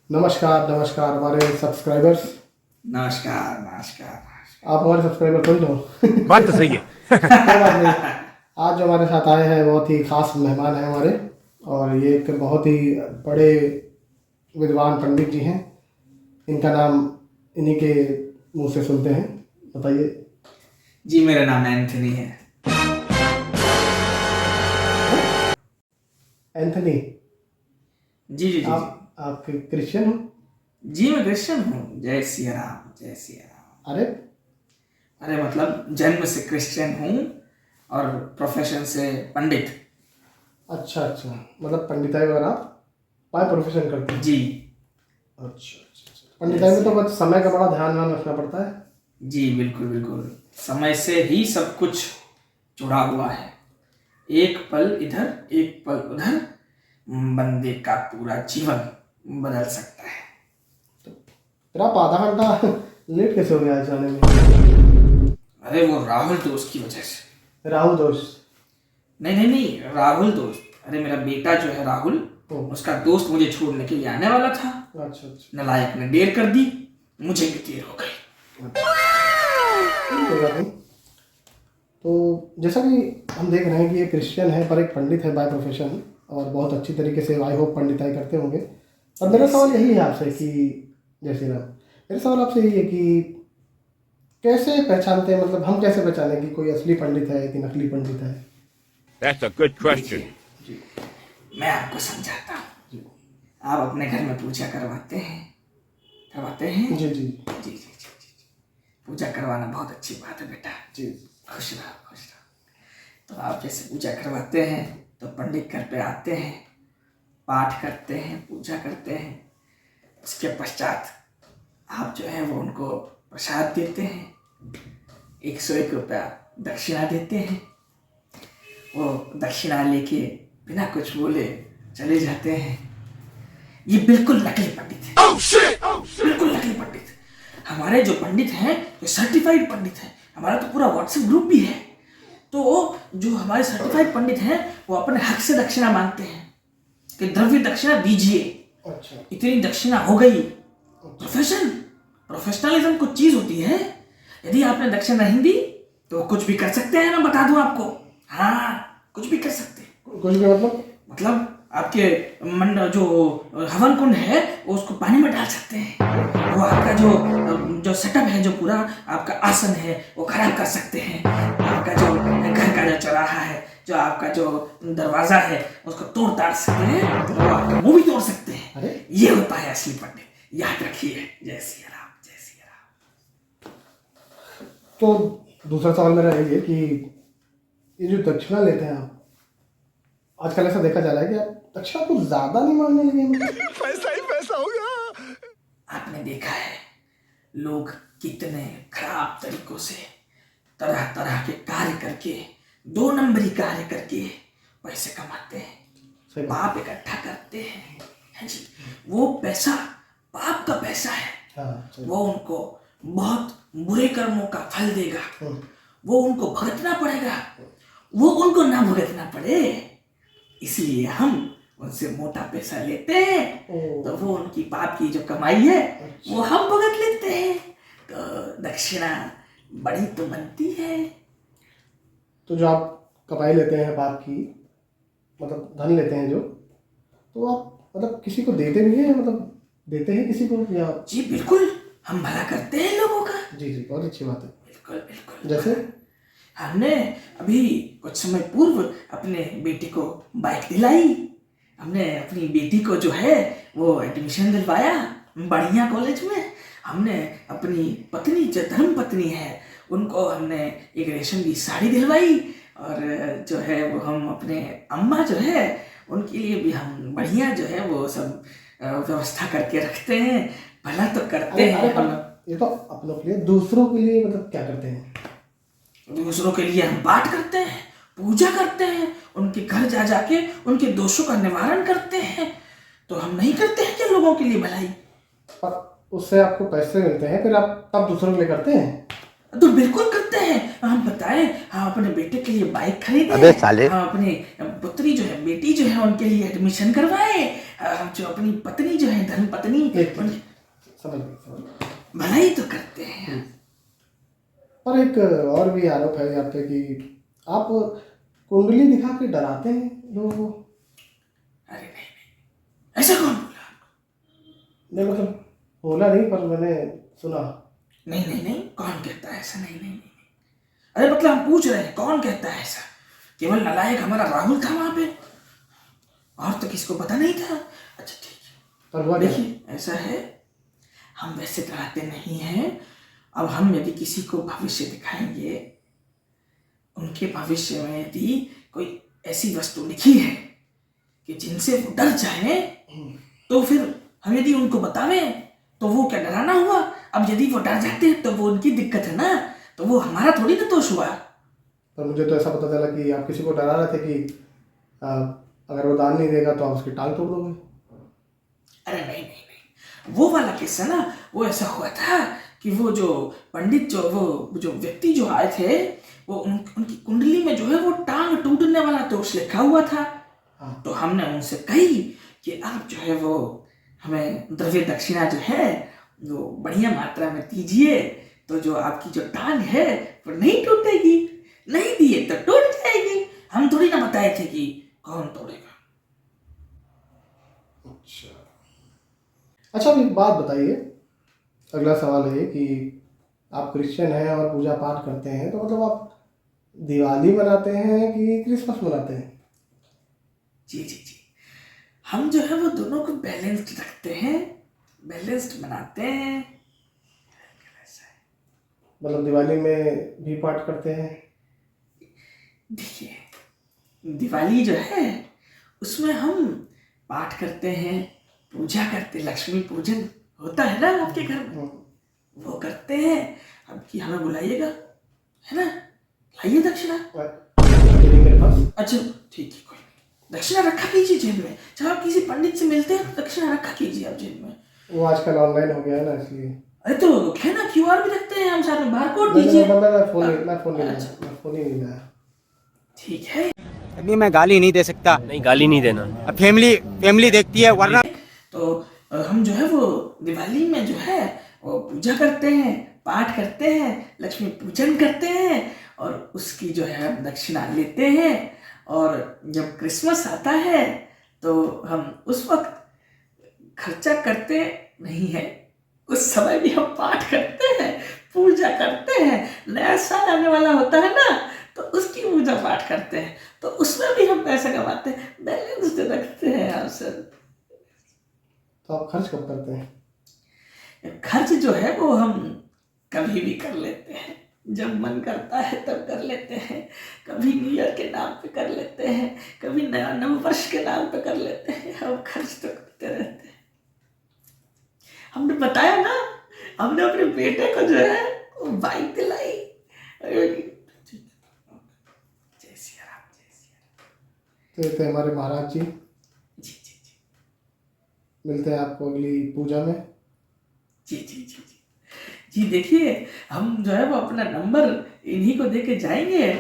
नमस्कार नमस्कार हमारे सब्सक्राइबर्स। नमस्कार नमस्कार। आप हमारे सब्सक्राइबर तो ही हो। बात तो सही है। कोई बात नहीं। आज जो हमारे साथ आए हैं बहुत ही खास मेहमान हैं हमारे, और ये एक बहुत ही बड़े विद्वान पंडित जी हैं। इनका नाम इन्हीं के मुंह से सुनते हैं। बताइए। जी मेरा नाम एंथनी है। एंथनी। जी जी जी आप क्रिश्चियन हो? जी मैं क्रिश्चियन हूँ। जय सिया राम जय सिया राम। अरे अरे मतलब जन्म से क्रिश्चियन हूँ और प्रोफेशन से पंडित। अच्छा अच्छा, मतलब पंडिताई वगैरह आप बाय प्रोफेशन करते हैं? जी अच्छा अच्छा अच्छा। पंडिताई में तो बस समय का बड़ा ध्यान रखना पड़ता है। जी बिल्कुल बिल्कुल। समय से ही सब कुछ जुड़ा हुआ है। एक पल इधर एक पल उधर बंदे का पूरा जीवन बदल सकता है। फिर आप आधा घंटा लेट कैसे हो गया आज जाने में? अरे वो राहुल दोस्त की वजह से। राहुल दोस्त? नहीं नहीं नहीं, राहुल दोस्त। अरे मेरा बेटा जो है राहुल, उसका दोस्त मुझे छोड़ने के लिए आने वाला था। अच्छा अच्छा। नालायक ने देर कर दी, मुझे भी देर हो गई। कोई बात नहीं। तो जैसा कि हम देख रहे हैं कि ये क्रिश्चियन है पर एक पंडित है बाय प्रोफेशन, और बहुत अच्छी तरीके से आई होप पंडिताई करते होंगे। और मेरा सवाल यही है आपसे कि जय श्री राम, मेरा सवाल आपसे यही है कि कैसे पहचानते हैं, मतलब हम कैसे पहचानें कि कोई असली पंडित है कि नकली पंडित है? That's a good question. जी, मैं आपको समझाता हूँ। आप अपने घर में पूजा करवाते हैं? जी जी जी जी जी जी। पूजा करवाना बहुत अच्छी बात है बेटा। जी। खुश रहो खुश रहो। तो आप जैसे पूजा करवाते हैं तो पंडित घर पे आते हैं, पाठ करते हैं, पूजा करते हैं। उसके पश्चात आप जो है वो उनको प्रसाद देते हैं, 101 रुपया दक्षिणा देते हैं। वो दक्षिणा लेके बिना कुछ बोले चले जाते हैं। ये बिल्कुल नकली पंडित है। बिल्कुल नकली पंडित। हमारे जो पंडित हैं ये सर्टिफाइड पंडित हैं। हमारा तो पूरा व्हाट्सएप ग्रुप भी है। तो जो हमारे सर्टिफाइड पंडित हैं वो अपने हक से दक्षिणा मांगते हैं कि द्रव्य दक्षिणा दीजिए। अच्छा। इतनी दक्षिणा हो गई। प्रोफेशनलिज्म कुछ चीज होती है। यदि आपने दक्षिणा नहीं दी तो कुछ भी कर सकते हैं। मैं बता दूं आपको। हाँ, कुछ भी कर सकते हैं। कुछ भी मतलब आपके मन जो हवन कुंड है वो उसको पानी में डाल सकते हैं। वो आपका जो सेटअप है, जो पूरा आपका आसन है वो खराब कर सकते हैं। आपका जो घर का जो चौराहा है, जो आपका जो दरवाजा है उसको तोड़ ताड़ सकते हैं। वो आपका मुंह भी तोड़ सकते हैं। अरे ये होता है असली पंडित। याद रखिए। जय सिया राम जय सिया राम। तो दूसरा सवाल मेरा यही है कि ये जो दक्षिणा लेते हैं आप, आजकल ऐसा देखा जा रहा है कि आप दक्षिणा कुछ ज्यादा नहीं मांगने लगे हैं। पैसा ही पैसा होगा। आपने देखा है लोग कितने खराब तरीकों से तरह तरह के कार्य करके, 2 नंबरी कार्य करके पैसे कमाते हैं, पाप इकट्ठा करते हैं। है जी। वो पैसा पाप का पैसा है। हाँ, वो उनको बहुत बुरे कर्मों का फल देगा। वो उनको भुगतना पड़ेगा। वो उनको ना भुगतना पड़े, इसलिए हम उनसे मोटा पैसा लेते हैं। तो वो उनकी पाप की जो कमाई है वो हम भुगत लेते हैं। तो दक्षिणा बड़ी तो बनती है। तो जो आप कमाई लेते हैं पाप की, मतलब धन लेते हैं जो, तो आप मतलब किसी को देते भी हैं, मतलब देते हैं किसी को या? जी बिल्कुल, हम भला करते हैं लोगों का। जी जी, बहुत अच्छी बात है। बिल्कुल बिल्कुल। जैसे हमने अभी कुछ समय पूर्व अपने बेटी को बाइक दिलाई। हमने अपनी बेटी को जो है वो एडमिशन दिलवाया बढ़िया कॉलेज में। हमने अपनी पत्नी जो धर्म पत्नी है उनको हमने एक रेशम की साड़ी दिलवाई। और जो है वो हम अपने अम्मा जो है उनके लिए भी हम बढ़िया जो है वो सब व्यवस्था करके रखते हैं। भला तो करते हैं हम लोग। ये तो अपनों के लिए, दूसरों के लिए मतलब क्या करते हैं? दूसरों के लिए हम पाठ करते हैं, पूजा करते हैं, उनके घर जा जाके उनके दोषों का निवारण करते हैं। तो हम नहीं करते हैं क्या लोगों के लिए भलाई? पर उससे आपको पैसे मिलते हैं, फिर आप तब दूसरों के लिए करते हैं? तो बिल्कुल करते हैं। हम बताएं, हम अपने बेटे के लिए बाइक खरीदे, अबे साले। हम अपने पुत्री जो है, बेटी जो है, उनके लिए एडमिशन करवाए, हम जो अपनी पत्नी जो है, धर्म पत्नी, उनकी समझ गए। भलाई तो करते हैं। और एक और भी आरोप है आप पे कि आप कुंडली दिखा के डराते हैं लोगों को। अरे नहीं, ऐसा कौन बोला? नहीं मतलब बोला नहीं, पर मैंने सुना। नहीं, कौन कहता है ऐसा? नहीं। अरे मतलब हम पूछ रहे हैं, कौन कहता है ऐसा? केवल नालायक हमारा राहुल था वहां पे, और तो किसी को पता नहीं था। अच्छा ठीक है, पर हुआ देखिए ऐसा है, हम वैसे डराते नहीं हैं। अब हम यदि किसी को भविष्य दिखाएंगे, उनके भविष्य में यदि कोई ऐसी वस्तु लिखी है कि जिनसे वो डर जाए, तो फिर हम यदि उनको बतावें तो वो क्या डराना हुआ? अब यदि वो डर जाते हैं तो वो उनकी दिक्कत है ना, तो वो हमारा थोड़ी ना दोष हुआ। पर मुझे तो ऐसा पता चला कि आप किसी को डरा रहे थे कि अगर वो दान नहीं देगा तो आप उसकी टांग तोड़ दोगे। अरे नहीं, वो वाला किस्सा ना, वो ऐसा हुआ था कि वो जो पंडित जो व्यक्ति जो आए थे, वो उनकी कुंडली में जो है वो टांग टूटने वाला दोष लिखा हुआ था। तो हमने उनसे कही कि आप जो है वो हमें द्रव्य दक्षिणा जो है वो बढ़िया मात्रा में दीजिए, तो जो आपकी जो टांग है वो नहीं टूटेगी, नहीं दिए तो टूट जाएगी। हम थोड़ी ना बताए थे कि कौन तोड़ेगा। अच्छा अब एक बात बताइए, अगला सवाल है कि आप क्रिश्चियन हैं और पूजा पाठ करते हैं, तो मतलब आप दिवाली मनाते हैं कि क्रिसमस मनाते हैं? जी, हम जो है वो दोनों को बैलेंस्ड रखते हैं, बैलेंस्ड मनाते हैं। मतलब दिवाली में भी पाठ करते हैं? देखिए, दिवाली जो है उसमें हम पाठ करते हैं, पूजा करते, लक्ष्मी पूजन होता है ना आपके घर में, वो करते हैं। अब कि हमें बुलाइएगा, है ना, लाइए दक्षिणा। मेरे पास अच्छा ठीक है, कोई नहीं, दक्षिणा रखा कीजिए जेब में। जब आप किसी पंडित से मिलते हैं तो दक्षिणा रखा कीजिए आप जेब में। वो आजकल ऑनलाइन हो गया है ना, इसलिए। अरे तो है ना, QR भी रखते हैं हम साथ में, बारकोड मैं दीजिए। फोन ही नहीं लाया। ठीक है, अभी मैं गाली नहीं दे सकता। नहीं, गाली नहीं देना। अब फैमिली देखती है वरना। तो हम जो है वो दिवाली में जो है वो पूजा करते हैं, पाठ करते हैं, लक्ष्मी पूजन करते हैं, और उसकी जो है हम दक्षिणा लेते हैं। और जब क्रिसमस आता है तो हम उस वक्त खर्चा करते नहीं हैं, उस समय भी हम पाठ करते हैं, पूजा करते हैं। नया साल आने वाला होता है ना, तो उसकी पूजा पाठ करते हैं, तो उसमें भी हम पैसा कमाते हैं, बैलेंस रखते हैं हम सब। तो आप खर्च कब करते हैं? खर्च जो है वो हम कभी भी कर लेते हैं, जब मन करता है तब कर लेते हैं। कभी न्यू ईयर के नाम पे कर लेते हैं, कभी नया नव वर्ष के नाम पे कर लेते हैं। हम खर्च तो करते रहते हैं। हमने बताया ना, हमने अपने बेटे को जो है वो बाइक दिलाई। जय सिया राम, जय सिया राम। तो ये थे हमारे महाराज जी। जी। मिलते हैं आपको अगली पूजा में। जी देखिए, हम जो है वो अपना नंबर इन्हीं को दे के जाएंगे।